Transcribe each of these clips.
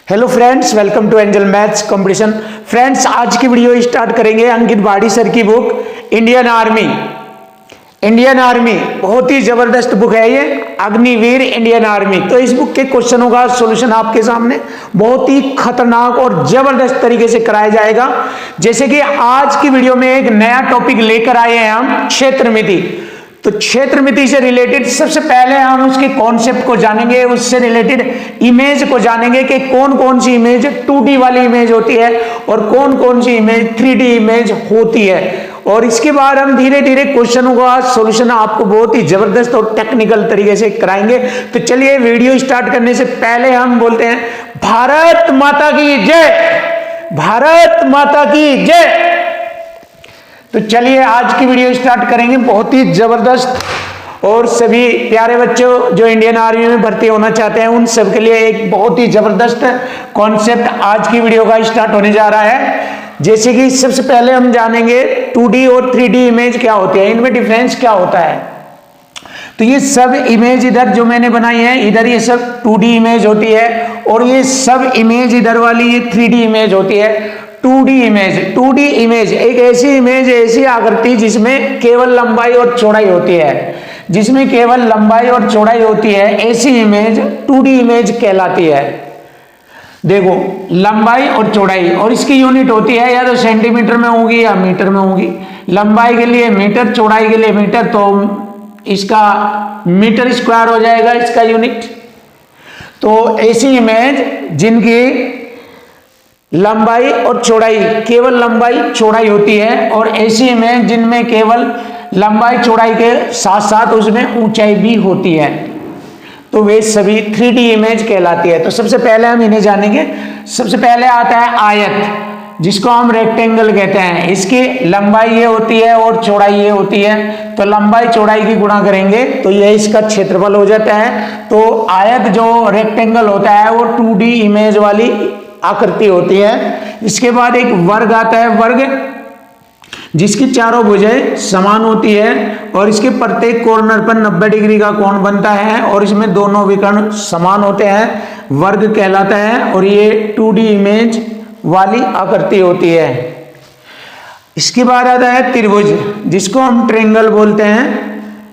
Hello friends, welcome to Angel maths competition. Friends, आज की video start करेंगे Ankit Badi sir की book Indian army. Indian army बहुत ही जबरदस्त बुक है ये, अग्निवीर इंडियन आर्मी। तो इस बुक के क्वेश्चनों का सॉल्यूशन आपके सामने बहुत ही खतरनाक और जबरदस्त तरीके से कराया जाएगा। जैसे कि आज की वीडियो में एक नया टॉपिक लेकर आए हैं हम, क्षेत्र मिति। तो क्षेत्र मिति से रिलेटेड सबसे पहले हम उसके कॉन्सेप्ट को जानेंगे, उससे रिलेटेड इमेज को जानेंगे कि कौन कौन सी इमेज 2D वाली इमेज होती है और कौन कौन सी इमेज 3D इमेज होती है। और इसके बाद हम धीरे धीरे क्वेश्चनों का सॉल्यूशन आपको बहुत ही जबरदस्त और टेक्निकल तरीके से कराएंगे। तो चलिए, वीडियो स्टार्ट करने से पहले हम बोलते हैं भारत माता की जय, भारत माता की जय। तो चलिए आज की वीडियो स्टार्ट करेंगे, बहुत ही जबरदस्त। और सभी प्यारे बच्चों जो इंडियन आर्मी में भर्ती होना चाहते हैं उन सब के लिए एक बहुत ही जबरदस्त कॉन्सेप्ट आज की वीडियो का स्टार्ट होने जा रहा है। जैसे कि सबसे पहले हम जानेंगे 2D और 3D इमेज क्या होती है, इनमें डिफरेंस क्या होता है। तो ये सब इमेज इधर जो मैंने बनाई है, इधर ये सब 2D इमेज होती है और ये सब इमेज इधर वाली ये 3D इमेज होती है। 2D इमेज एक ऐसी इमेज, ऐसी आकृति जिसमें केवल लंबाई और चौड़ाई होती है, जिसमें केवल लंबाई और चौड़ाई होती है, ऐसी इमेज 2D इमेज कहलाती है। देखो, लंबाई और चौड़ाई, और इसकी यूनिट होती है या तो सेंटीमीटर में होगी या मीटर में होगी। लंबाई के लिए मीटर, चौड़ाई के लिए मीटर, तो इसका मीटर स्क्वायर हो जाएगा इसका यूनिट। तो ऐसी इमेज जिनकी लंबाई और चौड़ाई, केवल लंबाई चौड़ाई होती है, और ऐसी इमेज जिनमें केवल लंबाई चौड़ाई के साथ साथ उसमें ऊंचाई भी होती है, तो वे सभी 3D इमेज कहलाती है। तो सबसे पहले हम इन्हें जानेंगे। सबसे पहले आता है आयत, जिसको हम रेक्टेंगल कहते हैं। इसकी लंबाई ये होती है और चौड़ाई ये होती है, तो लंबाई चौड़ाई की गुणा करेंगे तो ये इसका क्षेत्रफल हो जाता है। तो आयत जो रेक्टेंगल होता है वो 2D इमेज वाली आकृति होती है। इसके बाद एक वर्ग आता है, वर्ग जिसकी चारों भुजाएं समान होती है और इसके प्रत्येक कॉर्नर पर 90 डिग्री का कोण बनता है और इसमें दोनों विकर्ण समान होते हैं, वर्ग कहलाता है। और ये 2D इमेज वाली आकृति होती है। इसके बाद आता है त्रिभुज, जिसको हम ट्रायंगल बोलते हैं।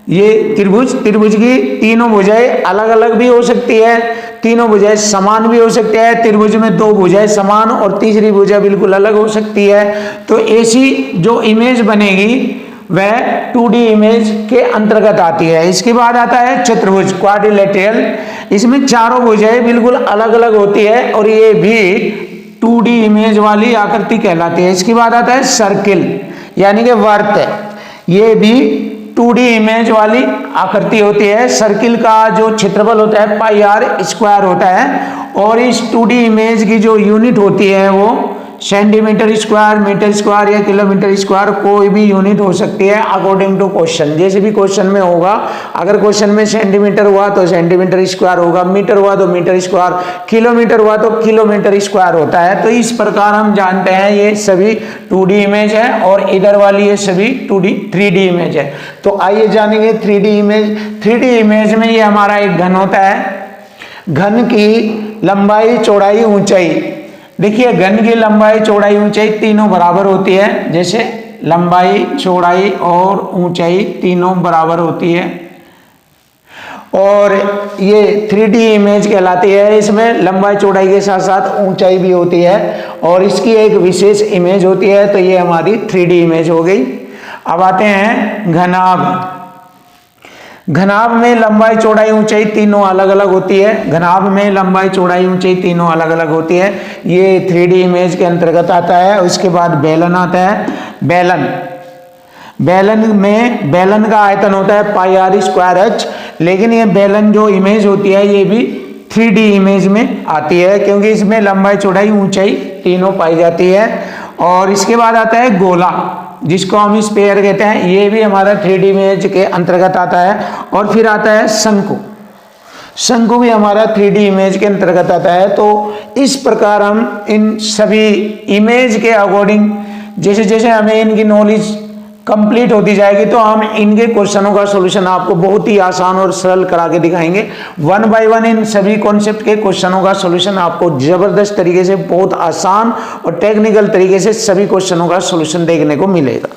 ये त्रिभुज की तीनों भुजाएं अलग अलग भी हो सकती है, तीनों भुजाएं समान भी हो सकती है। त्रिभुज में दो भुजाएं समान और तीसरी भुजा बिल्कुल अलग हो सकती है। तो ऐसी जो इमेज बनेगी वह 2D इमेज के अंतर्गत आती है। इसके बाद आता है चतुर्भुज, क्वाड्रिलेटरल। इसमें चारों भुजाएं बिल्कुल अलग अलग होती है और ये भी 2D इमेज वाली आकृति कहलाती है। इसके बाद आता है सर्किल, यानी कि वर्त। ये भी 2D इमेज वाली आकृति होती है। सर्किल का जो क्षेत्रफल होता है πr² होता है और इस 2D इमेज की जो यूनिट होती है वो सेंटीमीटर स्क्वायर, मीटर स्क्वायर या किलोमीटर स्क्वायर, कोई भी यूनिट हो सकती है अकॉर्डिंग टू क्वेश्चन। जैसे भी क्वेश्चन में होगा, अगर क्वेश्चन में सेंटीमीटर हुआ तो सेंटीमीटर स्क्वायर होगा, मीटर हुआ तो मीटर स्क्वायर, किलोमीटर हुआ तो किलोमीटर स्क्वायर होता है। तो इस प्रकार हम जानते हैं ये सभी 2D इमेज है और इधर वाली ये सभी 3D इमेज है। तो आइए जानेंगे 3D इमेज। 3D इमेज में ये हमारा एक घन होता है, घन की लंबाई, चौड़ाई, ऊंचाई। देखिए, घन की लंबाई, चौड़ाई, ऊंचाई तीनों बराबर होती है। जैसे लंबाई, चौड़ाई और ऊंचाई तीनों बराबर होती है और ये 3D इमेज कहलाती है। इसमें लंबाई चौड़ाई के साथ साथ ऊंचाई भी होती है और इसकी एक विशेष इमेज होती है। तो ये हमारी 3D इमेज हो गई। अब आते हैं घनाभ। घनाभ में लंबाई, चौड़ाई, ऊंचाई तीनों अलग अलग होती है। घनाभ में लंबाई, चौड़ाई, ऊंचाई तीनों अलग अलग होती है। ये 3D इमेज के अंतर्गत आता है। उसके बाद बेलन आता है। बेलन का आयतन होता है πr²h, लेकिन ये बेलन जो इमेज होती है ये भी 3D इमेज में आती है क्योंकि इसमें लंबाई, चौड़ाई, ऊंचाई तीनों पाई जाती है। और इसके बाद आता है गोला, जिसको हम स्फीयर कहते हैं। ये भी हमारा 3D इमेज के अंतर्गत आता है। और फिर आता है शंकु। शंकु भी हमारा 3D इमेज के अंतर्गत आता है। तो इस प्रकार हम इन सभी इमेज के अकॉर्डिंग जैसे जैसे हमें इनकी नॉलेज कंप्लीट होती जाएगी तो हम इनके क्वेश्चनों का सॉल्यूशन आपको बहुत ही आसान और सरल करा के दिखाएंगे। 1 बाय 1 इन सभी कॉन्सेप्ट के क्वेश्चनों का सॉल्यूशन आपको जबरदस्त तरीके से, बहुत आसान और टेक्निकल तरीके से सभी क्वेश्चनों का सॉल्यूशन देखने को मिलेगा।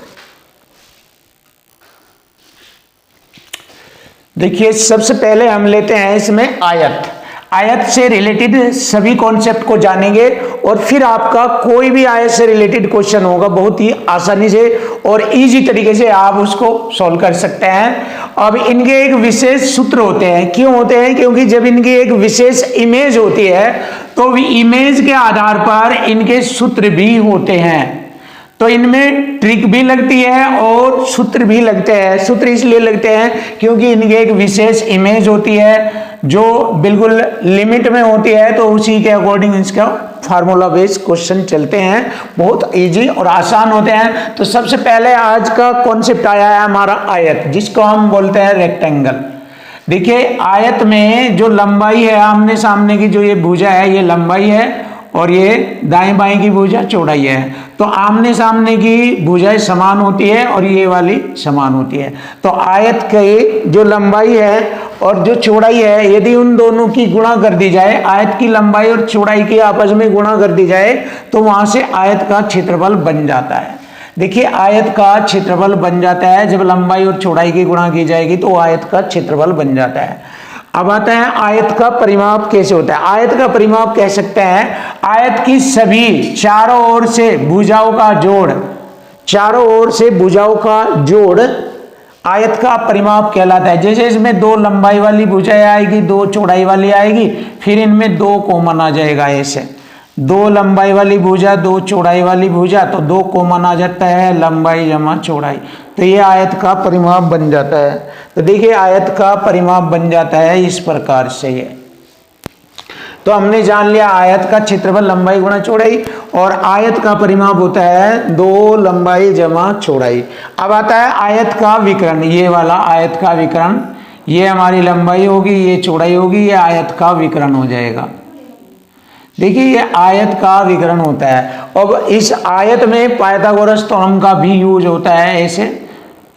देखिए, सबसे पहले हम लेते हैं इसमें आयत। आयत से रिलेटेड सभी कॉन्सेप्ट को जानेंगे और फिर आपका कोई भी आयत से रिलेटेड क्वेश्चन होगा बहुत ही आसानी से और इजी तरीके से आप उसको सॉल्व कर सकते हैं। अब इनके एक विशेष सूत्र होते हैं। क्यों होते हैं? क्योंकि जब इनकी एक विशेष इमेज होती है तो इमेज के आधार पर इनके सूत्र भी होते हैं। तो इनमें ट्रिक भी लगती है और सूत्र भी लगते हैं। सूत्र इसलिए लगते हैं क्योंकि इनकी एक विशेष इमेज होती है जो बिल्कुल लिमिट में होती है, तो उसी के अकॉर्डिंग इसका फार्मूला बेस्ड क्वेश्चन चलते हैं, बहुत इजी और आसान होते हैं। तो सबसे पहले आज का कॉन्सेप्ट आया है हमारा आयत, जिसको हम बोलते हैं रेक्टेंगल। देखिए, आयत में जो लंबाई है, आमने सामने की जो ये भुजा है ये लंबाई है और ये दाएं बाएं की भुजा चौड़ाई है। तो आमने सामने की भुजाएं समान होती है और ये वाली समान होती है। तो आयत की जो लंबाई है और जो चौड़ाई है, यदि उन दोनों की गुणा कर दी जाए, आयत की लंबाई और चौड़ाई की आपस में गुणा कर दी जाए, तो वहां से आयत का क्षेत्रफल बन जाता है। देखिए, आयत का क्षेत्रफल बन जाता है जब लंबाई और चौड़ाई की गुणा की जाएगी तो आयत का क्षेत्रफल बन जाता है। अब आता है आयत का परिमाप कैसे होता है। आयत का परिमाप कह सकते हैं आयत की सभी चारों ओर से भुजाओं का जोड़, चारों ओर से भुजाओं का जोड़ आयत का परिमाप कहलाता है। जैसे इसमें 2 लंबाई वाली भुजाएं आएगी, 2 चौड़ाई वाली आएगी, फिर इनमें 2 कॉमन आ जाएगा। ऐसे 2 लंबाई वाली भुजा, 2 चौड़ाई वाली भुजा, तो 2 कॉमन आ जाता है, लंबाई जमा चौड़ाई, तो ये आयत का परिमाप बन जाता है। तो देखिए, आयत का परिमाप बन जाता है इस प्रकार से। ये तो हमने जान लिया आयत का क्षेत्रफल लंबाई गुणा चौड़ाई, और आयत का परिमाप होता है 2 लंबाई जमा चौड़ाई। अब आता है आयत का विकर्ण, ये वाला आयत का विकर्ण, ये हमारी लंबाई होगी, ये चौड़ाई होगी, ये आयत का विकर्ण हो जाएगा। देखिए, ये आयत का विकर्ण होता है। अब इस आयत में पाइथागोरस थ्योरम का भी यूज होता है। ऐसे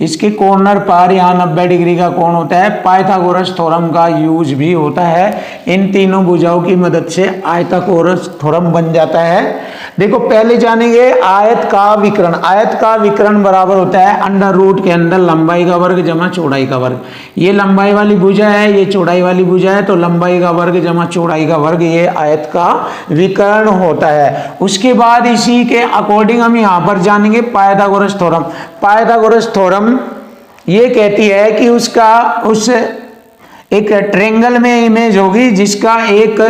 इसके कॉर्नर पर यहाँ 90 डिग्री का कोण होता है, पाइथागोरस थ्योरम का यूज भी होता है। इन तीनों भुजाओं की मदद से आयतागोरस थ्योरम बन जाता है। देखो, पहले जानेंगे आयत का विकर्ण। आयत का विकर्ण बराबर होता है अंडर रूट के अंदर लंबाई का वर्ग जमा चौड़ाई का वर्ग। ये लंबाई वाली भुजा है, ये चौड़ाई वाली भुजा है, तो लंबाई का वर्ग जमा चौड़ाई का वर्ग, ये आयत का विकर्ण होता है। उसके बाद इसी के अकॉर्डिंग हम यहाँ पर जानेंगे पाइथागोरस थ्योरम। पाइथागोरस थ्योरम ये कहती है कि उसका उस एक ट्रायंगल में इमेज होगी जिसका एक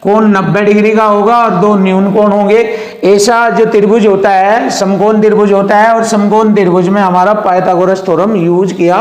कोण 90 डिग्री का होगा और 2 न्यून कोण होंगे। ऐसा जो त्रिभुज होता है समकोण त्रिभुज होता है, और समकोण त्रिभुज में हमारा पाइथागोरस थ्योरम यूज किया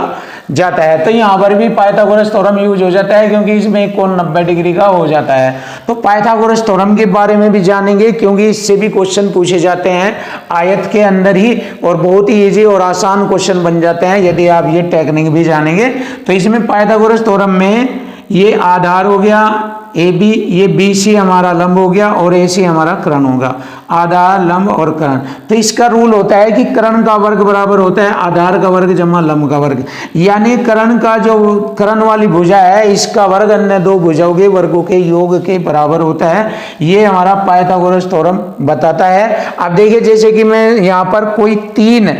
जाता है। तो यहाँ पर भी पाइथागोरस थ्योरम यूज हो जाता है क्योंकि इसमें एक कोण 90 डिग्री का हो जाता है। तो पाइथागोरस थ्योरम के बारे में भी जानेंगे क्योंकि इससे भी क्वेश्चन पूछे जाते हैं आयत के अंदर ही, और बहुत ही इजी और आसान क्वेश्चन बन जाते हैं यदि आप ये टेक्निक भी जानेंगे। तो इसमें पाइथागोरस थ्योरम में ये आधार हो गया ए बी, ये बी सी हमारा लंब हो गया और ए सी हमारा कर्ण होगा, आधार लंब और कर्ण। तो इसका रूल होता है कि कर्ण का वर्ग बराबर होता है आधार का वर्ग जमा लंब का वर्ग, यानी कर्ण का जो कर्ण वाली भुजा है इसका वर्ग अन्य 2 भुजाओं के वर्गों के योग के बराबर होता है। ये हमारा पाइथागोरस थ्योरम बताता है। अब देखिए, जैसे कि मैं यहाँ पर कोई 3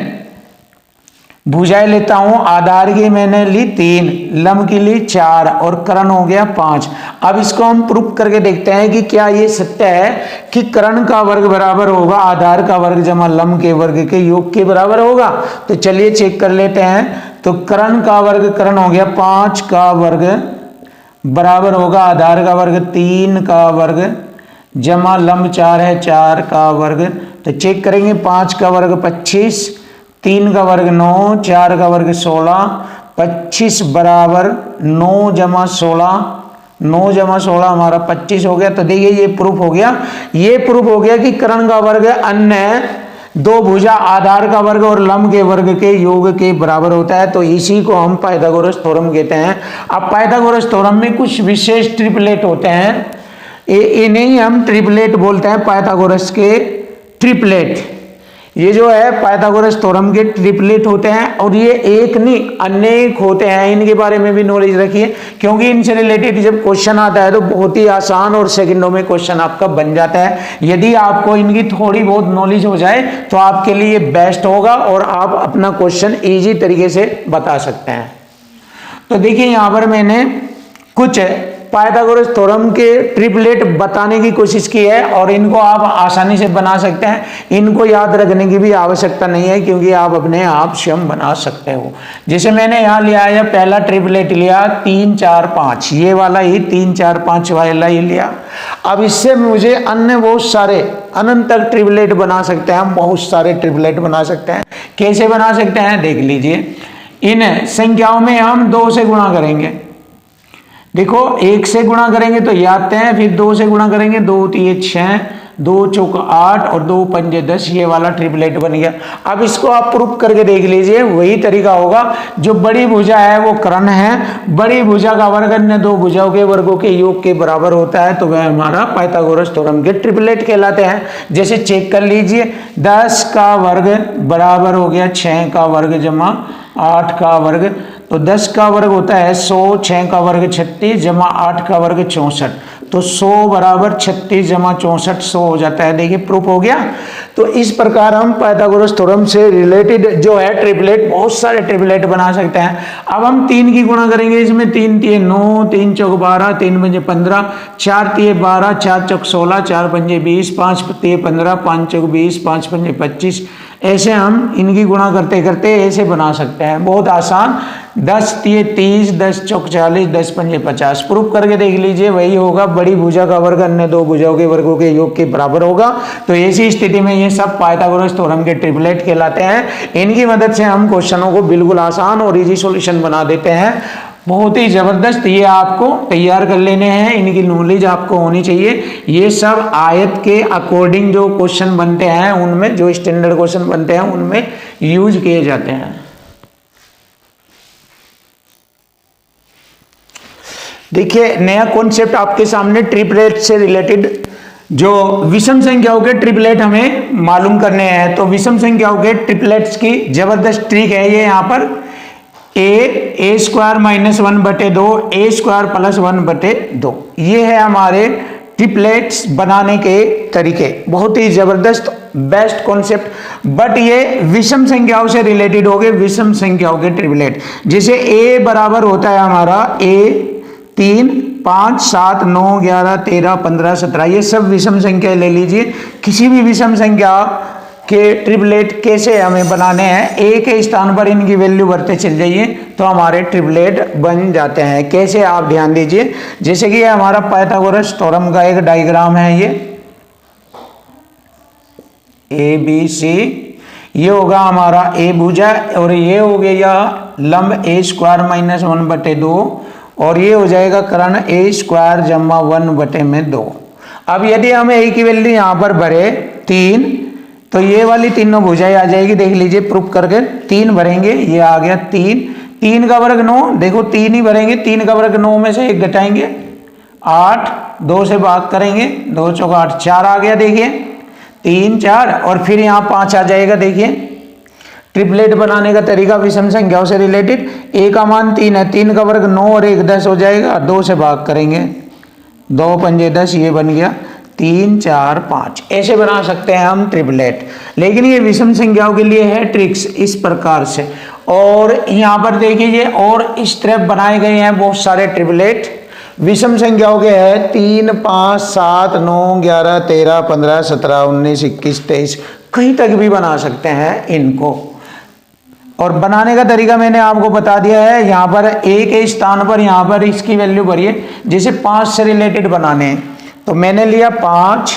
भुजाएं लेता हूं, आधार की मैंने ली 3, लंब की ली 4 और कर्ण हो गया 5। अब इसको हम प्रूफ करके देखते हैं कि क्या ये सत्य है कि कर्ण का वर्ग बराबर होगा आधार का वर्ग जमा लंब के वर्ग के योग के बराबर होगा। तो चलिए चेक कर लेते हैं। तो कर्ण का वर्ग कर्ण हो गया 5 का वर्ग बराबर होगा आधार का वर्ग 3 का वर्ग जमा लंब 4 है 4 का वर्ग। तो चेक करेंगे, 5 का वर्ग 25, 3 का वर्ग 9, 4 का वर्ग 16, 25 बराबर 9 जमा 16, 9 जमा 16 हमारा 25 हो गया। तो देखिए, ये प्रूफ हो गया। ये प्रूफ हो गया कि कर्ण का वर्ग अन्य 2 भुजा आधार का वर्ग और लंब के वर्ग के योग के बराबर होता है। तो इसी को हम पाइथागोरस थ्योरम कहते हैं। अब पाइथागोरस थ्योरम में कुछ विशेष ट्रिपलेट होते हैं, इन्हें हम ट्रिपलेट बोलते हैं, पाइथागोरस के ट्रिपलेट। ये जो है पाइथागोरस थ्योरम के ट्रिपलेट होते हैं, और ये एक नहीं अनेक होते हैं, इनके बारे में भी नॉलेज रखिए, क्योंकि इनसे रिलेटेड जब क्वेश्चन आता है तो बहुत ही आसान और सेकंडों में क्वेश्चन आपका बन जाता है। यदि आपको इनकी थोड़ी बहुत नॉलेज हो जाए तो आपके लिए बेस्ट होगा और आप अपना क्वेश्चन इजी तरीके से बता सकते हैं। तो देखिए यहां पर मैंने कुछ पाइथागोरस थ्योरम के ट्रिपलेट बताने की कोशिश की है, और इनको आप आसानी से बना सकते हैं। इनको याद रखने की भी आवश्यकता नहीं है, क्योंकि आप अपने आप स्वयं बना सकते हो। जैसे मैंने यहाँ लिया है, पहला ट्रिपलेट लिया 3 4 5, ये वाला ही 3 4 5 वाला ही लिया। अब इससे मुझे अन्य बहुत सारे अनंत तक ट्रिपलेट बना सकते हैं, हम बहुत सारे ट्रिपलेट बना सकते हैं। कैसे बना सकते हैं देख लीजिए। इन संख्याओं में हम 2 से गुणा करेंगे। देखो 1 से गुणा करेंगे तो ये आते हैं, फिर 2 से गुणा करेंगे 2 3 6, 2 चौक 8 और 2 पंजे 10, ये वाला ट्रिपलेट बन गया। अब इसको आप प्रूफ करके देख लीजिए, वही तरीका होगा। जो बड़ी भुजा है वो कर्ण है, बड़ी भुजा का वर्ग अन्य दो भुजाओं के वर्गों के योग के बराबर होता है, तो वह हमारा पाइथागोरस थ्योरम के ट्रिपलेट कहलाते हैं। जैसे चेक कर लीजिए, 10 का वर्ग बराबर हो गया 6 का वर्ग जमा 8 का वर्ग, तो 10 का वर्ग होता है 100, 6 का वर्ग 36 जमा 8 का वर्ग 64, तो 100 बराबर 36 जमा 64 100 हो जाता है। देखिए प्रूफ हो गया। तो इस प्रकार हम पाइथागोरस थ्योरम से रिलेटेड जो है ट्रिपलेट, बहुत सारे ट्रिपलेट बना सकते हैं। अब हम 3 की गुणा करेंगे, इसमें 3 3 9, 3 चौक 12, 3 पंजे 15, 4 3 12, 4 चौक 16, 4 पंजे 20, 5 3 15, 5 चौक 20, 5 पंजे 25, ऐसे हम इनकी गुणा करते करते ऐसे बना सकते हैं, बहुत आसान। 10 3 30, 10 चौक 40, 10 पंजे 50, प्रूफ करके देख लीजिए, वही होगा। बड़ी भुजा का वर्ग अन्य दो भुजाओं के वर्गों के योग के बराबर होगा। तो ऐसी स्थिति में ये सब पाइथागोरस थ्योरम के ट्रिपलेट कहलाते हैं। इनकी मदद से हम क्वेश्चनों को बिल्कुल आसान और इजी सॉल्यूशन बना देते हैं। बहुत ही जबरदस्त, ये आपको तैयार कर लेने हैं, इनकी नॉलेज आपको होनी चाहिए। ये सब आयत के अकॉर्डिंग जो क्वेश्चन बनते हैं, उनमें जो स्टैंडर्ड क्वेश्चन बनते हैं उनमें यूज किए जाते हैं। देखिए नया कॉन्सेप्ट आपके सामने, ट्रिपलेट से रिलेटेड जो विषम संख्याओं के ट्रिपलेट हमें मालूम करने हैं। तो विषम संख्याओं के ट्रिपलेट्स की जबरदस्त ट्रिक है ये। यहाँ पर ए स्क्वायर माइनस 1/2, ए स्क्वायर प्लस 1/2, ये है हमारे ट्रिपलेट्स बनाने के तरीके। बहुत ही जबरदस्त बेस्ट कॉन्सेप्ट, बट ये विषम संख्याओं से रिलेटेड हो गए, विषम संख्याओं के ट्रिपलेट। जैसे ए बराबर होता है हमारा ए 3 5 7 9 11 13 15 17, ये सब विषम संख्या ले लीजिए। किसी भी विषम संख्या के ट्रिपलेट कैसे हमें बनाने हैं, ए के स्थान पर इनकी वैल्यू भरते चल जाइए तो हमारे ट्रिपलेट बन जाते हैं। कैसे आप ध्यान दीजिए, जैसे कि ये हमारा पाइथागोरस थ्योरम का एक डायग्राम है, ये ए बी सी, ये होगा हमारा ए भुजा, और ये हो गया लंब ए स्क्वायर माइनस 1/2, और ये हो जाएगा कर्ण ए स्क्वायर जमा 1/2। अब यदि हम ए की वैल्यू यहाँ पर भरे 3, तो ये वाली तीनों भुजाएं आ जाएगी। देख लीजिए प्रूफ करके, 3 भरेंगे, ये आ गया 3, 3 का वर्ग 9, देखो 3 ही भरेंगे, 3 का वर्ग 9 में से 1 घटाएंगे 8, 2 से भाग करेंगे, 2 चौक 8, 4 आ गया। देखिए 3 4, और फिर यहाँ 5 आ जाएगा। देखिए ट्रिपलेट बनाने का तरीका विषम संख्याओं से रिलेटेड, ए का मान 3 है, 3 का वर्ग 9 और 1 10 हो जाएगा, 2 से भाग करेंगे, 2 पंजे 10, ये बन गया 3 4 5। ऐसे बना सकते हैं हम ट्रिपलेट, लेकिन ये विषम संख्याओं के लिए है ट्रिक्स इस प्रकार से। और यहाँ पर देखिए ये और इस तरह बनाए गए हैं बहुत सारे ट्रिपलेट विषम संख्याओं के हैं, 3 5 7 9 11 13 15 17 19 21 23, कहीं तक भी बना सकते हैं इनको। और बनाने का तरीका मैंने आपको बता दिया है। यहाँ पर ए के स्थान पर यहाँ पर इसकी वैल्यू भरिए। जैसे 5 से रिलेटेड बनाने हैं तो मैंने लिया 5,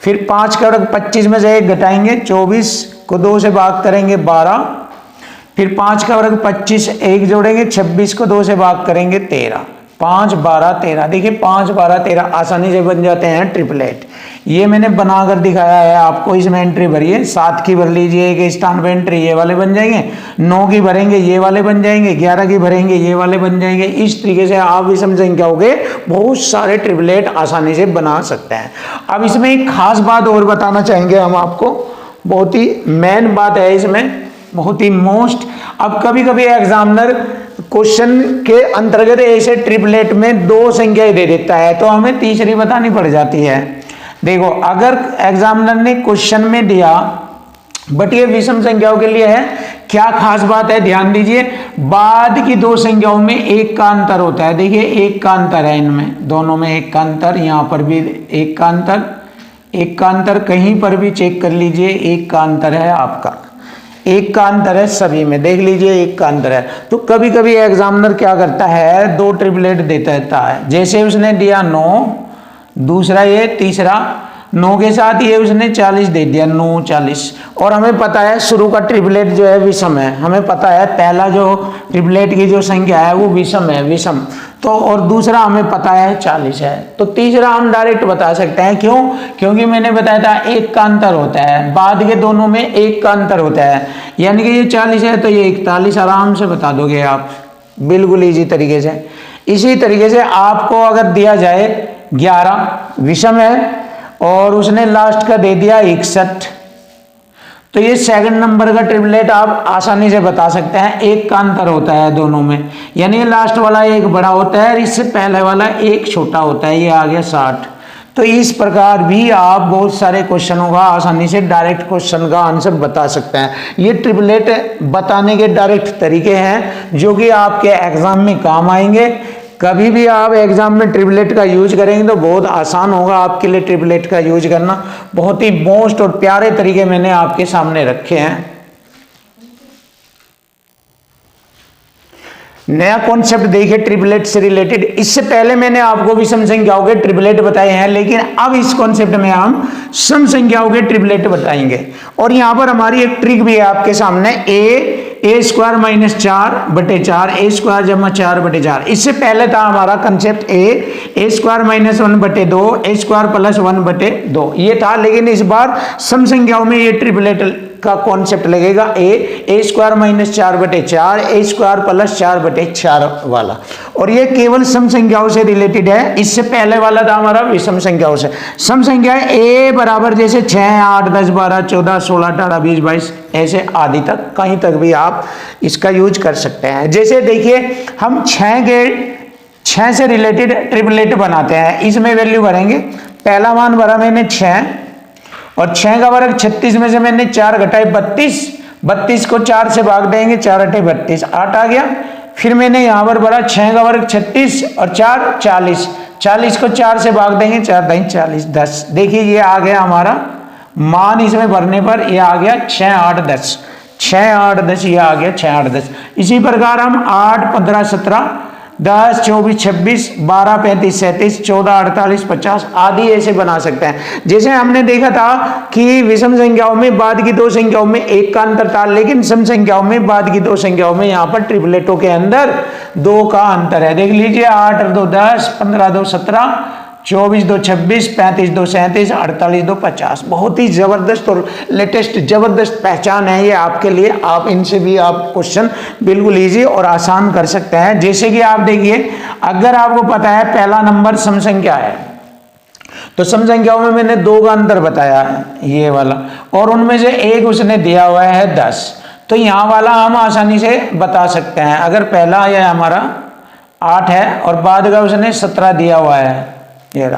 फिर 5 का वर्ग 25 में से 1 घटाएंगे, 24 को 2 से भाग करेंगे 12, फिर 5 का वर्ग 25 1 जोड़ेंगे, 26 को 2 से भाग करेंगे 13, 5 12 13। देखिए 5 12 13 आसानी से बन जाते हैं ट्रिपलेट। ये मैंने बनाकर दिखाया है आपको। इसमें एंट्री भरिए, 7 की भर लीजिए एक स्थान पर एंट्री, ये वाले बन जाएंगे, 9 की भरेंगे ये वाले बन जाएंगे, 11 की भरेंगे ये वाले बन जाएंगे। इस तरीके से आप विषम संख्या हो गए बहुत सारे ट्रिपलेट आसानी से बना सकते हैं। अब इसमें एक खास बात और बताना चाहेंगे हम आपको, बहुत ही मेन बात है इसमें, बहुत ही मोस्ट। अब कभी कभी एग्जामिनर क्वेश्चन के अंतर्गत ऐसे ट्रिपलेट में दो संख्याएं दे देता है तो हमें तीसरी बतानी पड़ जाती है। देखो अगर एग्जामिनर ने क्वेश्चन में दिया बट ये विषम संख्याओं के लिए है, क्या खास बात है ध्यान दीजिए, बाद की दो संख्याओं में एक का अंतर होता है। देखिए एक का अंतर है, इनमें दोनों में एक का अंतर, यहां पर भी एक का अंतर, एक का अंतर, कहीं पर भी चेक कर लीजिए एक का अंतर है, आपका एक का अंतर है, सभी में देख लीजिए एक का अंतर है। तो कभी कभी एग्जामिनर क्या करता है, दो ट्रिपलेट देता है, जैसे उसने दिया 9, दूसरा ये तीसरा 9 के साथ ये उसने 40 दे दिया, 9 40, और हमें पता है शुरू का ट्रिपलेट जो है विषम है, हमें पता है पहला जो ट्रिपलेट की जो संख्या है वो विषम है, विषम, तो और दूसरा हमें पता है 40 है, तो तीसरा हम डायरेक्ट बता सकते हैं। क्यों? क्योंकि मैंने बताया था एक का अंतर होता है, बाद के दोनों में एक का अंतर होता है, यानी कि ये 40 है तो ये 41, आराम से बता दोगे आप बिल्कुल इजी तरीके से। इसी तरीके से आपको अगर दिया जाए 11 विषम है और उसने लास्ट का दे दिया 61, तो ये सेकंड नंबर का ट्रिपलेट आप आसानी से बता सकते हैं, एक का अंतर होता है दोनों में, यानी लास्ट वाला एक बड़ा होता है और इससे पहले वाला एक छोटा होता है, ये आ गया 60। तो इस प्रकार भी आप बहुत सारे क्वेश्चनों का आसानी से डायरेक्ट क्वेश्चन का आंसर बता सकते हैं। ये ट्रिपलेट बताने के डायरेक्ट तरीके हैं जो कि आपके एग्जाम में काम आएंगे। कभी भी आप एग्जाम में ट्रिपलेट का यूज करेंगे तो बहुत आसान होगा आपके लिए ट्रिपलेट का यूज करना। बहुत ही मोस्ट और प्यारे तरीके मैंने आपके सामने रखे हैं। नया कॉन्सेप्ट देखिए ट्रिपलेट से रिलेटेड। इससे पहले मैंने आपको विषम संख्याओं के ट्रिपलेट बताए हैं, लेकिन अब इस कॉन्सेप्ट में हम सम संख्याओं के ट्रिपलेट बताएंगे। और यहां पर हमारी एक ट्रिक भी है आपके सामने, ए स्क्वायर माइनस 4/4, ए स्क्वायर जमा 4/4। इससे पहले था हमारा कंसेप्ट ए स्क्वायर माइनस 1/2, ए स्क्वायर प्लस 1/2 ये था, लेकिन इस बार सम संख्याओं में ये ट्रिपलेट का कॉन्सेप्ट लगेगा, ए स्क्वायर माइनस 4/4, ए स्क्वायर प्लस 4/4 वाला, और ये केवल सम संख्याओं से रिलेटेड है। इससे पहले वाला था हमारा विषम संख्याओं से। सम संख्या ए बराबर जैसे 6, 8, 10, 12, 14, 16, 18, 20, 22 ऐसे आदि तक, कहीं तक भी आप इसका यूज कर सकते हैं। जैसे देखिए हम 6 से रिलेटेड ट्रिपलेट बनाते हैं, इसमें वैल्यू भरेंगे। पहला मान भरा मैंने 6 और 6 का वर्ग 36 में से मैंने 4 घटाए 32 को 4 से भाग देंगे, 4 8 32, 8 आ गया। फिर मैंने यहां पर भरा 6 का वर्ग 36 और 4 40, 40 को 4 से भाग देंगे, 4 9 40 10। देखिए ये आ गया हमारा मान, इसमें भरने पर ये आ गया 6 8 10, 6 8 10 ये आ गया 6 8 10। इसी प्रकार हम 8 15 17 10 24 26 12 35 37 14 48 50 आदि ऐसे बना सकते हैं। जैसे हमने देखा था कि विषम संख्याओं में बाद की दो संख्याओं में एक का अंतर था, लेकिन सम संख्याओं में बाद की दो संख्याओं में यहाँ पर ट्रिपलेटों के अंदर 2 का अंतर है। देख लीजिए 8 और 2 10, 15 2 17, 24 2 26, 35 2 37, 48 2 50। बहुत ही जबरदस्त और लेटेस्ट जबरदस्त पहचान है ये आपके लिए। आप इनसे भी आप क्वेश्चन बिल्कुल इजी और आसान कर सकते हैं। जैसे कि आप देखिए, अगर आपको पता है पहला नंबर सम संख्या है, तो सम संख्याओं में मैंने 2 का अंतर बताया है ये वाला, और उनमें से एक उसने दिया हुआ है 10, तो यहाँ वाला हम आसानी से बता सकते हैं। अगर पहला यह हमारा 8 है और बाद का उसने 17 दिया हुआ है, ये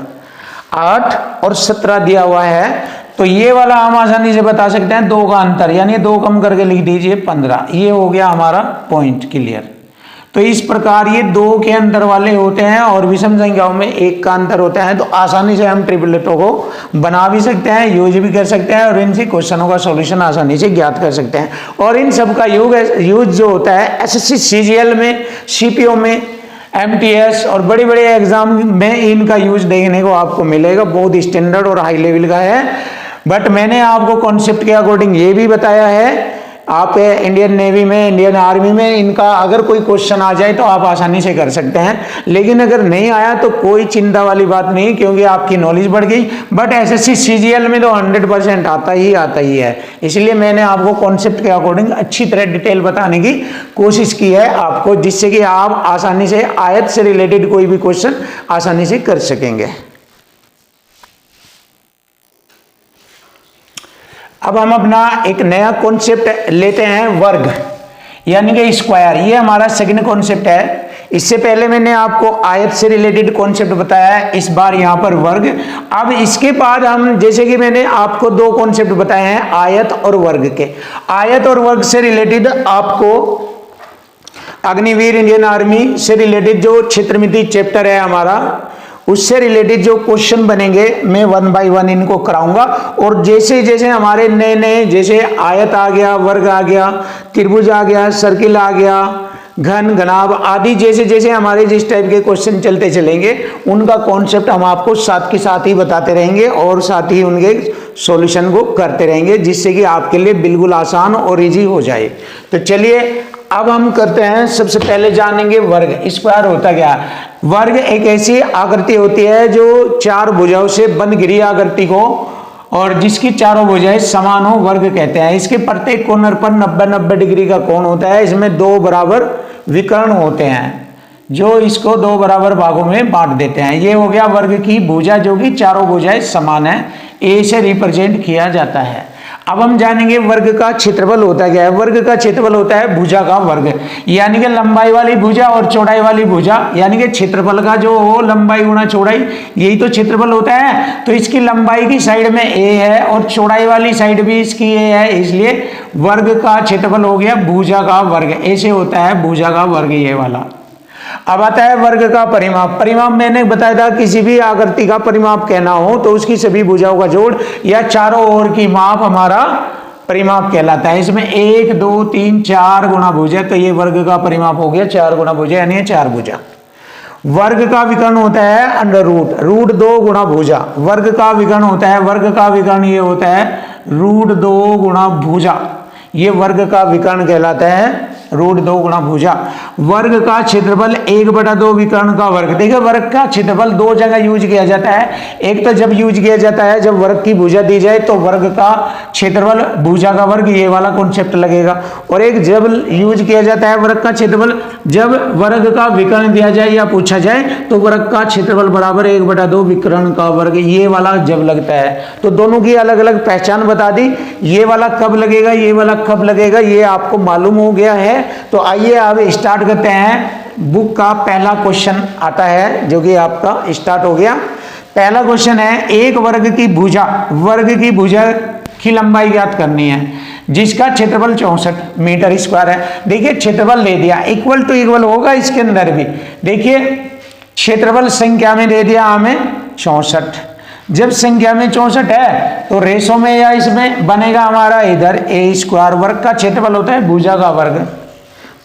8 और 17 दिया हुआ है, तो ये वाला हम आसानी से बता सकते हैं 2 का अंतर, यानी 2 कम करके लिख दीजिए 15। ये हो गया हमारा पॉइंट क्लियर। तो इस प्रकार ये 2 के अंतर वाले होते हैं और विषम संख्याओं में 1 का अंतर होता है। तो आसानी से हम ट्रिपलेटों को बना भी सकते हैं, यूज भी कर सकते हैं और इनसे क्वेश्चनों का सॉल्यूशन आसानी से ज्ञात कर सकते हैं। और इन सब का यूज जो होता है एसएससी सीजीएल में, सीपीओ में, एमटीएस और बड़े बड़े एग्जाम में इनका यूज देखने को आपको मिलेगा। बहुत स्टैंडर्ड और हाई लेवल का है, बट मैंने आपको कॉन्सेप्ट के अकॉर्डिंग ये भी बताया है। आप इंडियन नेवी में, इंडियन आर्मी में इनका अगर कोई क्वेश्चन आ जाए तो आप आसानी से कर सकते हैं, लेकिन अगर नहीं आया तो कोई चिंता वाली बात नहीं, क्योंकि आपकी नॉलेज बढ़ गई। बट एसएससी सीजीएल में तो 100% आता ही है। इसलिए मैंने आपको कॉन्सेप्ट के अकॉर्डिंग अच्छी तरह डिटेल बताने की कोशिश की है आपको, जिससे कि आप आसानी से आयत से रिलेटेड कोई भी क्वेश्चन आसानी से कर सकेंगे। अब हम अपना एक नया कॉन्सेप्ट लेते हैं, वर्ग यानी कि स्क्वायर। ये हमारा सेकंड कॉन्सेप्ट है। इससे पहले मैंने आपको आयत से रिलेटेड कॉन्सेप्ट बताया है, इस बार यहां पर वर्ग। अब इसके बाद हम, जैसे कि मैंने आपको दो कॉन्सेप्ट बताए हैं आयत और वर्ग के, आयत और वर्ग से रिलेटेड आपको अग्निवीर इंडियन आर्मी से रिलेटेड जो क्षेत्रमिति चैप्टर है हमारा, उससे रिलेटेड जो क्वेश्चन बनेंगे मैं 1 बाय 1 इनको कराऊंगा। और जैसे जैसे हमारे नए नए, जैसे आयत आ गया, वर्ग आ गया, त्रिभुज आ गया, सर्किल आ गया, घन, घनाभ आदि, जैसे जैसे हमारे जिस टाइप के क्वेश्चन चलते चलेंगे उनका कॉन्सेप्ट हम आपको साथ के साथ ही बताते रहेंगे और साथ ही उनके सॉल्यूशन को करते रहेंगे, जिससे कि आपके लिए बिल्कुल आसान और इजी हो जाए। तो चलिए अब हम करते हैं, सबसे पहले जानेंगे वर्ग। स्क्वायर होता क्या है? वर्ग एक ऐसी आकृति होती है जो चार भुजाओं से बंद घिरी आकृति को, और जिसकी चारों भुजाएं समान हो, वर्ग कहते हैं। इसके प्रत्येक कोनर पर 90-90 डिग्री का कोण होता है। इसमें दो बराबर विकर्ण होते हैं जो इसको दो बराबर भागों में बांट देते हैं। ये हो गया वर्ग की भुजा, जो कि चारों भुजाएं समान है, ए से रिप्रेजेंट किया जाता है। अब हम जानेंगे वर्ग का क्षेत्रफल होता क्या है। वर्ग का क्षेत्रफल होता है भुजा का वर्ग, यानी कि लंबाई वाली भुजा और चौड़ाई वाली भुजा, यानी कि क्षेत्रफल का जो हो लंबाई गुणा चौड़ाई, यही तो क्षेत्रफल होता है। तो इसकी लंबाई की साइड में ए है और चौड़ाई वाली साइड भी इसकी ए है, इसलिए वर्ग का क्षेत्रफल हो गया भुजा का वर्ग। ऐसे होता है भुजा का वर्ग ये वाला। अब आता है वर्ग का परिमाप। परिमाप मैंने बताया था, किसी भी आकृति का परिमाप कहना हो तो उसकी सभी भुजाओं का जोड़ या चारों ओर की माप हमारा परिमाप कहलाता है। इसमें 1 2 3 4 गुणा भुजा, तो ये वर्ग का परिमाप हो गया 4 गुणा भुजा, यानी 4 भुजा। वर्ग का विकर्ण होता है अंडर रूट 2 गुणा भुजा। वर्ग का विकर्ण होता है, वर्ग का विकर्ण ये होता है √2 गुणा भुजा, ये वर्ग का विकर्ण कहलाता है, √2 गुणा भुजा। वर्ग का क्षेत्रफल 1/2 विकर्ण का वर्ग। देखिए वर्ग का क्षेत्रफल दो जगह यूज किया जाता है। एक तो जब यूज किया जाता है जब वर्ग की भुजा दी जाए तो वर्ग का क्षेत्रफल भुजा का वर्ग, ये वाला कॉन्सेप्ट लगेगा। और एक जब यूज किया जाता है वर्ग का क्षेत्रफल जब वर्ग का विकर्ण दिया जाए या पूछा जाए तो वर्ग का क्षेत्रफल बराबर 1/2 विकर्ण का वर्ग, ये वाला जब लगता है। तो दोनों की अलग अलग पहचान बता दी, ये वाला कब लगेगा, ये वाला कब लगेगा, ये आपको मालूम हो गया है। तो आइए अब स्टार्ट करते हैं। बुक का पहला क्वेश्चन आता है जो कि आपका स्टार्ट हो गया। पहला क्वेश्चन है, एक वर्ग की भुजा की लंबाई ज्ञात करनी है जिसका क्षेत्रफल 64 मीटर स्क्वायर है। देखिए क्षेत्रफल दे दिया, इक्वल टू इक्वल होगा इसके अंदर भी। देखिए क्षेत्रफल संख्या में दे दिया हमें 64। जब संख्या में 64 है तो रेशो में या इसमें बनेगा हमारा इधर a²। वर्ग का क्षेत्रफल होता है भुजा का वर्ग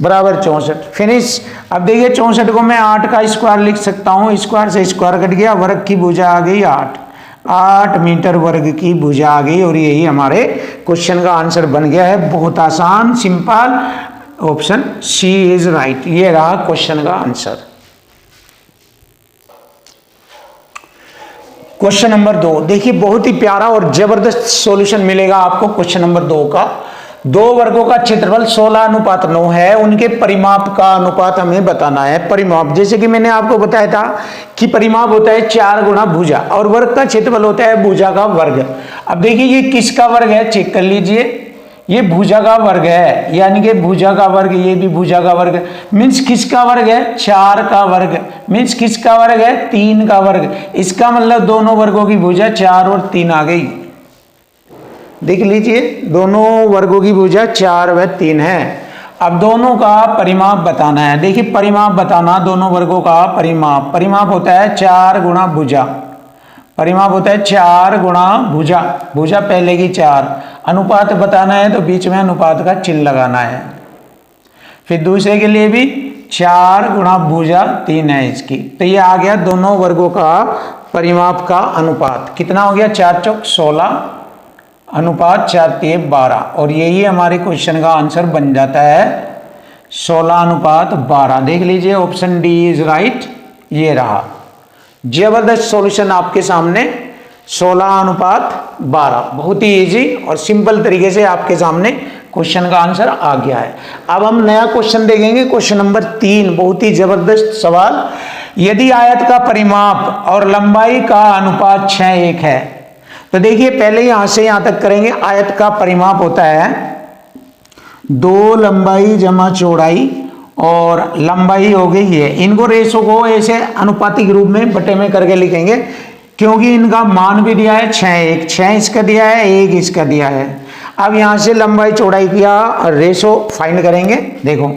बराबर 64। फिनिश। अब देखिए 64 को मैं 8 का स्क्वायर लिख सकता हूँ, स्क्वायर से स्क्वायर कट गया, वर्ग की भुजा आ गई 8 मीटर वर्ग की भुजा आ गई। और यही हमारे क्वेश्चन का आंसर बन गया है। बहुत आसान, simple, option C is right. ये रहा क्वेश्चन का आंसर। क्वेश्चन नंबर 2 देखिए, बहुत ही प्यारा और जबरदस्त सॉल्यूशन मिलेगा आपको क्वेश्चन नंबर 2 का। दो वर्गों का क्षेत्रफल 16:9 है, उनके परिमाप का अनुपात हमें बताना है। परिमाप जैसे कि मैंने आपको बताया था कि परिमाप होता है 4 गुणा भुजा और वर्ग का क्षेत्रफल होता है भुजा का वर्ग। अब देखिए ये किसका वर्ग है, चेक कर लीजिए, ये भुजा का वर्ग है, यानी कि भुजा का वर्ग, ये भी भुजा का वर्ग। मीन्स किसका वर्ग है, 4 का वर्ग। मीन्स किसका वर्ग है, 3 का वर्ग। इसका मतलब दोनों वर्गों की भुजा 4 और 3 आ गई। देख लीजिए दोनों वर्गों की भुजा 4 व 3 है। अब दोनों का परिमाप बताना है। देखिए परिमाप बताना, दोनों वर्गों का परिमाप होता है 4 गुणा भुजा। परिमाप होता है 4 गुणा भुजा, भुजा पहले की 4। अनुपात बताना है तो बीच में अनुपात का चिन्ह लगाना है। फिर दूसरे के लिए भी 4 गुणा भुजा 3 है इसकी। तो ये आ गया दोनों वर्गों का परिमाप का अनुपात। कितना हो गया, 4 चौक 16 अनुपात 4 3 12। और यही हमारे क्वेश्चन का आंसर बन जाता है 16:12। देख लीजिए ऑप्शन डी इज राइट। ये रहा जबरदस्त सॉल्यूशन आपके सामने, 16:12। बहुत ही इजी और सिंपल तरीके से आपके सामने क्वेश्चन का आंसर आ गया है। अब हम नया क्वेश्चन देखेंगे, क्वेश्चन नंबर 3। बहुत ही जबरदस्त सवाल। यदि आयत का परिमाप और लंबाई का अनुपात 6:1 है तो देखिए पहले यहां से यहां तक करेंगे। आयत का परिमाप होता है 2 लंबाई जमा चौड़ाई और लंबाई हो गई ये। इनको रेशो को ऐसे अनुपातिक रूप में बटे में करके लिखेंगे क्योंकि इनका मान भी दिया है 6 इसका दिया है, 1 इसका दिया है। अब यहां से लंबाई चौड़ाई किया और रेशो फाइंड करेंगे। देखो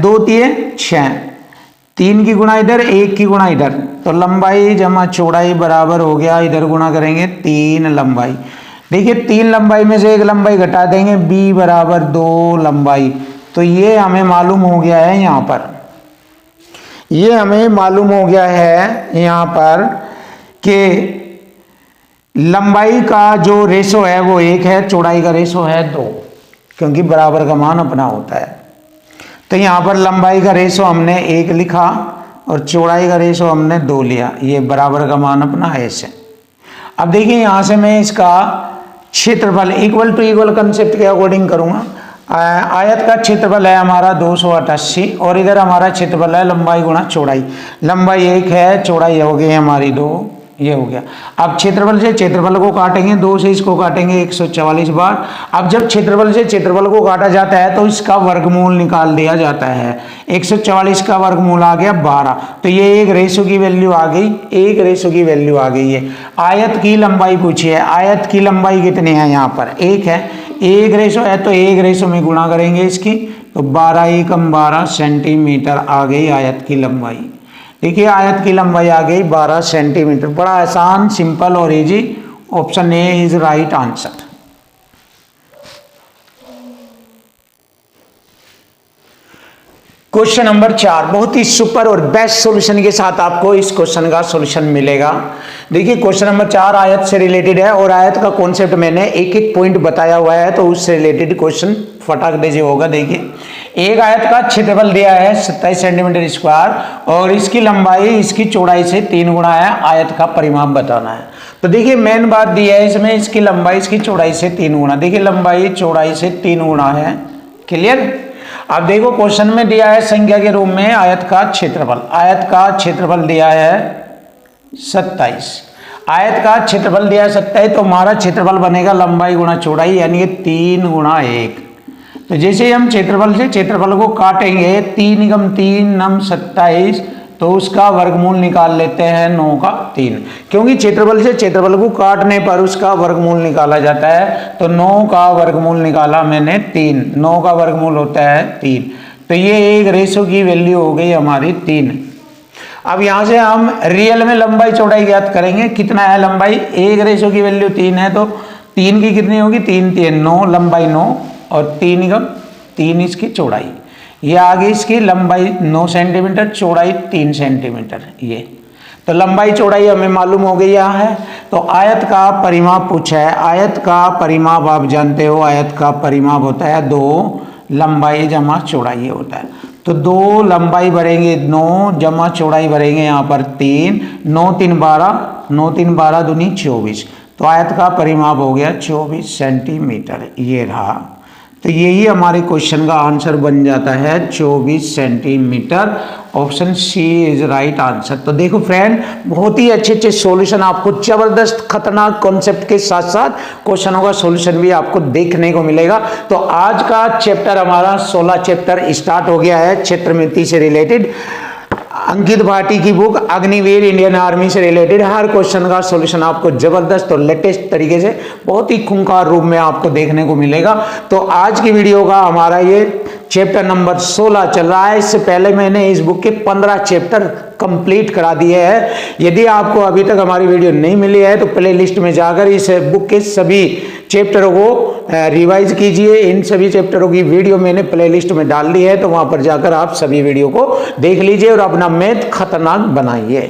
2 3 6, 3 की गुणा इधर, 1 की गुणा इधर, तो लंबाई जमा चौड़ाई बराबर हो गया, इधर गुणा करेंगे 3 लंबाई। देखिए 3 लंबाई में से 1 लंबाई घटा देंगे, b बराबर 2 लंबाई। तो ये हमें मालूम हो गया है यहाँ पर, ये हमें मालूम हो गया है यहाँ पर कि लंबाई का जो रेशो है वो 1 है, चौड़ाई का रेशो है 2, क्योंकि बराबर का मान अपना होता है। तो यहाँ पर लंबाई का रेशो हमने 1 लिखा और चौड़ाई का रेशो हमने 2 लिया, ये बराबर का मान अपना है ऐसे। अब देखिए यहाँ से मैं इसका क्षेत्रफल इक्वल टू इक्वल कंसेप्ट के अकॉर्डिंग करूँगा। आयत का क्षेत्रफल है हमारा 288 और इधर हमारा क्षेत्रफल है लंबाई गुणा चौड़ाई। लंबाई 1 है, चौड़ाई हो गई हमारी 2, ये हो गया। अब क्षेत्रफल से क्षेत्रफल को काटेंगे, 2 से इसको काटेंगे 144 बार। अब जब क्षेत्रफल से क्षेत्रफल को काटा जाता है तो इसका वर्गमूल निकाल दिया जाता है। 144 का वर्गमूल आ गया 12, तो ये एक रेशो की वैल्यू आ गई, एक रेशो की वैल्यू आ गई है। आयत की लंबाई पूछी है, आयत की लंबाई कितनी है, यहाँ पर 1 है, 1 रेशो है तो 1 रेशो में गुणा करेंगे इसकी, तो 12 एकम 12 सेंटीमीटर आ गई आयत की लंबाई। देखिए आयत की लंबाई आ गई 12 सेंटीमीटर। बड़ा आसान, सिंपल और easy. Option A is right answer. Question number 4 बहुत ही सुपर और बेस्ट सॉल्यूशन के साथ आपको इस क्वेश्चन का सॉल्यूशन मिलेगा। देखिए क्वेश्चन नंबर 4 आयत से रिलेटेड है और आयत का कॉन्सेप्ट मैंने एक एक पॉइंट बताया हुआ है, तो उससे रिलेटेड क्वेश्चन फटाक दे होगा। देखिए एक आयत का क्षेत्रफल दिया है 27 सेंटीमीटर स्क्वायर और इसकी लंबाई इसकी चौड़ाई से 3 गुना है। आयत का परिमाप बताना है। तो देखिए मेन बात दी है इसमें, इसकी लंबाई इसकी चौड़ाई से 3 गुना। देखिए लंबाई चौड़ाई से 3 गुना है, क्लियर। अब देखो क्वेश्चन में दिया है संख्या के रूप में आयत का क्षेत्रफल। आयत का क्षेत्रफल दिया है 27, आयत का क्षेत्रफल दिया है 27, तो हमारा क्षेत्रफल बनेगा लंबाई गुणा चौड़ाई, यानी कि 3 गुणा 1। तो जैसे हम क्षेत्रफल से क्षेत्रफल को काटेंगे, 3 एकम 3 नम 27, तो उसका वर्गमूल निकाल लेते हैं 9 का 3, क्योंकि क्षेत्रफल से क्षेत्रफल को काटने पर उसका वर्गमूल निकाला जाता है। तो 9 का वर्गमूल निकाला मैंने 3, 9 का वर्गमूल होता है 3, तो ये एक रेशो की वैल्यू हो गई हमारी 3। अब यहाँ से हम रियल में लंबाई चौड़ाई ज्ञात करेंगे। कितना है लंबाई, एक रेशो की वैल्यू 3 है, तो 3 की कितनी होगी, 3 3 9, लंबाई 9 और 3 एकम 3 इसकी चौड़ाई। ये आगे इसकी लंबाई 9 सेंटीमीटर, चौड़ाई 3 सेंटीमीटर। ये तो लंबाई चौड़ाई हमें मालूम हो गई यहाँ है। तो आयत का परिमाप पूछा है। आयत का परिमाप आप जानते हो, आयत का परिमाप होता है 2 लंबाई जमा चौड़ाई होता है। तो 2 लंबाई भरेंगे 9 जमा चौड़ाई भरेंगे यहाँ पर 3, 9 3 12, 9 3 12 दूनी 24, तो आयत का परिमाप हो गया 24 सेंटीमीटर। ये रहा, तो यही हमारे क्वेश्चन का आंसर बन जाता है 24 centimetre. Option C is right answer. तो देखो फ्रेंड, बहुत ही अच्छे अच्छे सॉल्यूशन आपको जबरदस्त खतरनाक कॉन्सेप्ट के साथ साथ क्वेश्चनों का सॉल्यूशन भी आपको देखने को मिलेगा। तो आज का चैप्टर हमारा 16 चैप्टर स्टार्ट हो गया है क्षेत्र मिति से रिलेटेड। अंकित भाटी की बुक अग्निवीर इंडियन आर्मी से रिलेटेड हर क्वेश्चन का सॉल्यूशन आपको जबरदस्त और लेटेस्ट तरीके से बहुत ही खूंखार रूप में आपको देखने को मिलेगा। तो आज की वीडियो का हमारा ये चैप्टर नंबर 16 चल रहा है। इससे पहले मैंने इस बुक के 15 चैप्टर कंप्लीट करा दिए हैं। यदि आपको अभी तक हमारी वीडियो नहीं मिली है तो प्ले लिस्ट में जाकर इस बुक के सभी चैप्टरों को रिवाइज कीजिए। इन सभी चैप्टरों की वीडियो मैंने प्ले लिस्ट में डाल दी है, तो वहां पर जाकर आप सभी वीडियो को देख लीजिए और अपना मैथ खतरनाक बनाइए।